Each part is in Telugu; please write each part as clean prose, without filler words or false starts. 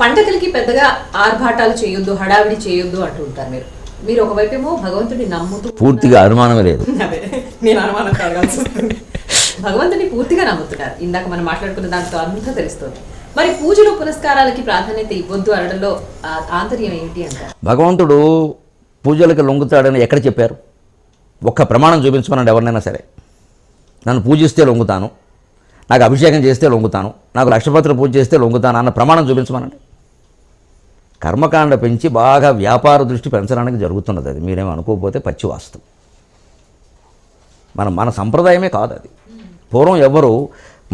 పండగలకి పెద్దగా ఆర్భాటాలు చేయొద్దు, హడావిడి చేయొద్దు అంటూ ఉంటారు మీరు. మీరు ఒకవైపేమో భగవంతుడిని నమ్ముతూ పూర్తిగా అనుమానమే లేదు. అదే నేను అనుమానం కలగాల్సి వస్తుంది. భగవంతుని పూర్తిగా నమ్ముతున్నారు. ఇందాక మనం మాట్లాడుకున్న దాంతో అంతా తెలుస్తుంది. మరి పూజలు పునస్కారాలకి ప్రాధాన్యత ఇవ్వద్దు అనడంలో ఆంతర్యం ఏంటి అంటారు? భగవంతుడు పూజలకు లొంగుతాడని ఎక్కడ చెప్పారు? ఒక్క ప్రమాణం చూపించమనండి ఎవరినైనా సరే. నన్ను పూజిస్తే లొంగుతాను, నాకు అభిషేకం చేస్తే లొంగుతాను, నాకు లక్షపత్ర పూజ చేస్తే లొంగుతాను అన్న ప్రమాణం చూపించమనండి. కర్మకాండ పెంచి బాగా వ్యాపార దృష్టి పెంచడానికి జరుగుతున్నది. అది మీరేమో అనుకోకపోతే పచ్చి వాస్తవం. మన సంప్రదాయమే కాదు అది. పూర్వం ఎవరు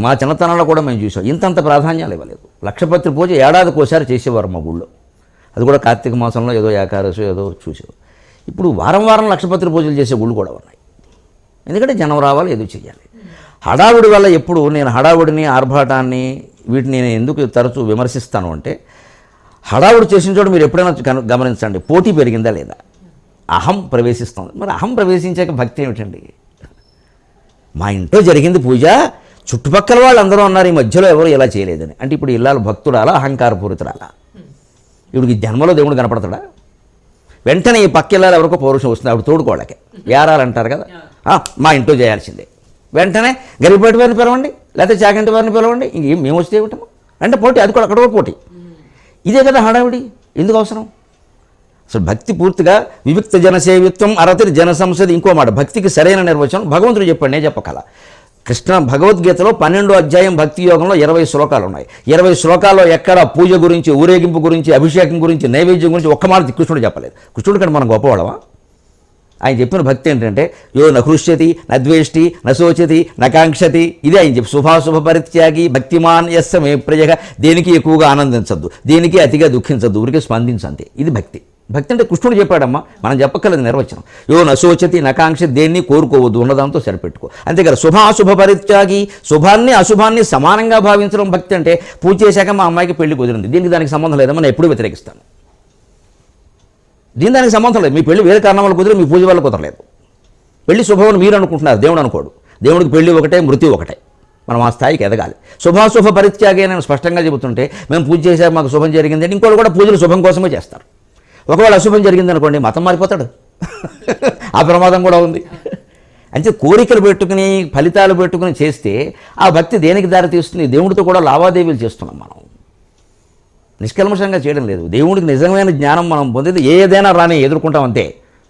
మా చిన్నతనంలో కూడా మేము చూసాం, ఇంతంత ప్రాధాన్యాలు ఇవ్వలేదు. లక్షపత్రి పూజ ఏడాదికి ఒకసారి చేసేవారు మా ఊళ్ళో. అది కూడా కార్తీక మాసంలో ఏదో ఏకాదశి ఏదో చూసేవారు. ఇప్పుడు వారం వారం లక్షపత్రి పూజలు చేసే ఊళ్ళు కూడా ఉన్నాయి. ఎందుకంటే జనం రావాలి, ఏదో చేయాలి. హడావుడి వల్ల ఎప్పుడు నేను హడావుడిని ఆర్భాటాన్ని వీటిని నేను ఎందుకు తరచూ విమర్శిస్తాను అంటే, హడావుడి చేసిన చోట మీరు ఎప్పుడైనా గమనించండి, పోటీ పెరిగిందా లేదా, అహం ప్రవేశిస్తుంది. మరి అహం ప్రవేశించాక భక్తి ఏమిటండి? మా ఇంట్లో జరిగింది పూజ, చుట్టుపక్కల వాళ్ళు అందరూ అన్నారు ఈ మధ్యలో ఎవరు ఇలా చేయలేదని. అంటే ఇప్పుడు ఇల్లాలు భక్తురాలా, అహంకారపూరితురాలా? ఇవిడికి జన్మలో దేవుడు కనపడతాడా? వెంటనే ఈ పక్క ఇల్లాలు ఎవరికో పౌరుషం వస్తుంది, అప్పుడు తోడుకోవడానికి వేరాలంటారు కదా, మా ఇంట్లో చేయాల్సిందే. వెంటనే గరిపేట వారిని పిలవండి, లేకపోతే చాకంటి వారిని పిలవండి, ఇంకేం మేము వస్తే ఏమిటము అంటే పోటీ. అది కూడా అక్కడ కూడా పోటీ. ఇదే కదా హడావిడి, ఎందుకు అవసరం? అసలు భక్తి పూర్తిగా వివిక్త జనసేవిత్వం అరతిర్ జన సంసది. ఇంకో మాట, భక్తికి సరైన నిర్వచనం భగవంతుడు చెప్పండి, నేను చెప్పకల. కృష్ణ భగవద్గీతలో 12వ అధ్యాయం భక్తి యోగంలో 20 శ్లోకాలు ఉన్నాయి. 20 శ్లోకాల్లో ఎక్కడ పూజ గురించి, ఊరేగింపు గురించి, అభిషేకం గురించి, నైవేద్యం గురించి ఒక్క మాట కృష్ణుడు చెప్పలేదు. కృష్ణుడు కంటే మనం గొప్పవాళ్ళమా? ఆయన చెప్పిన భక్తి ఏంటంటే యో నహృష్యతి నద్వేష్టి నశోచతి నకాంక్షతి. ఇదే ఆయన చెప్పి శుభాశుభ పరిత్యాగి భక్తిమాన్ యస్స మే ప్రజగా. దేనికి ఎక్కువగా ఆనందించద్దు, దేనికి అతిగా దుఃఖించద్దు, ఊరికి స్పందించంతే. ఇది భక్తి. భక్తి అంటే కృష్ణుడు చెప్పాడమ్మా, మనం చెప్పక్కర్లేదు నిర్వచనం. యో నశోచతి నకాంక్షతి, దేన్ని కోరుకోవద్దు, ఉన్నదాంతో సరిపెట్టుకో. అంతేకాదు శుభాశుభ పరిత్యాగి, శుభాన్ని అశుభాన్ని సమానంగా భావించడం భక్తి. అంటే పూజ చేశాక మా అమ్మాయికి పెళ్లి కుదిరింది, దీనికి దానికి సంబంధం లేదని మనం ఎప్పుడు వ్యతిరేకిస్తాను. దానికి సంబంధం లేదు. మీ పెళ్లి వేరే కారణం వల్ల కుదిరి, మీ పూజ వల్ల కుదరలేదు. పెళ్లి శుభమని మీరు అనుకుంటున్నారు, దేవుడు అనుకోడు. దేవుడికి పెళ్లి ఒకటే, మృత్యు ఒకటే. మనం ఆ స్థాయికి ఎదగాలి. శుభాశుభ పరిత్యాగే నేను స్పష్టంగా చెబుతుంటే, మేము పూజ చేశాక మాకు శుభం జరిగింది అంటే ఇంకోటి కూడా పూజలు శుభం కోసమే చేస్తారు. ఒకవేళ అశుభం జరిగింది అనుకోండి, మతం మారిపోతాడు. ఆ ప్రమాదం కూడా ఉంది. అంటే కోరికలు పెట్టుకుని ఫలితాలు పెట్టుకుని చేస్తే ఆ భక్తి దేనికి దారి తీస్తుంది? దేవుడితో కూడా లావాదేవీలు చేస్తున్నాం మనం, నిష్కల్మషంగా చేయడం లేదు. దేవుడికి నిజమైన జ్ఞానం మనం పొందేది ఏదైనా రాని ఎదుర్కొంటాం అంతే.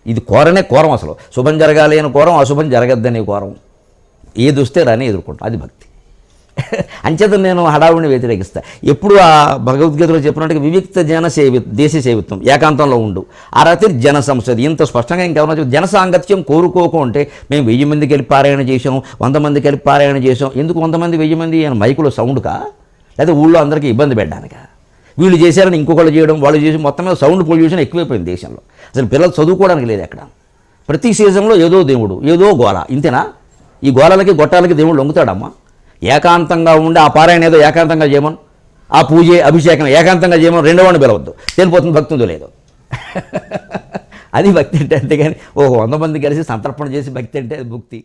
ఇది కోరం. అసలు శుభం జరగాలి అని కోరం, అశుభం జరగద్దని కోరం. ఏది వస్తే రాని ఎదుర్కొంటాం, అది భక్తి. అంచేత నేను హడావుడిని వ్యతిరేకిస్తాను. ఎప్పుడు ఆ భగవద్గీతలో చెప్పినట్టుగా వివిక్త దేశ సేవిత్వం, ఏకాంతంలో ఉండు. అరతి జన సంసది. ఇంత స్పష్టంగా ఇంకెవరైనా జన సాంగత్యం కోరుకోకు అంటే, మేము 1000 మందికి వెళ్ళి పారాయణ చేసాం, 100 మందికి వెళ్ళి పారాయణ చేసాం. ఎందుకు 100 మంది 1000 మంది అని మైకులో సౌండ్కా, లేదా ఊళ్ళో అందరికీ ఇబ్బంది పెట్టడానికా? వీళ్ళు చేశారని ఇంకొకళ్ళు చేయడం, వాళ్ళు చేసి మొత్తం మీద సౌండ్ పొల్యూషన్ ఎక్కువైపోయింది దేశంలో. అసలు పిల్లలు చదువుకోవడానికి లేదు ఎక్కడ. ప్రతి సీజన్లో ఏదో దేవుడు, ఏదో గోల. ఇంతేనా? ఈ గోళలకి గొట్టాలకి దేవుడు లొంగుతాడమ్మా? ఏకాంతంగా ఉండి ఆ పారాయణ ఏదో ఏకాంతంగా చేయమని, ఆ పూజ అభిషేకం ఏకాంతంగా చేయమని రెండో వాడిని పిలవద్దు, తెలిపోతుంది భక్తి ఉందో లేదో. అది భక్తి అంటే. అంతేగాని 100 మంది కలిసి సంతర్పణ చేసి భక్తి అంటే అది భక్తి.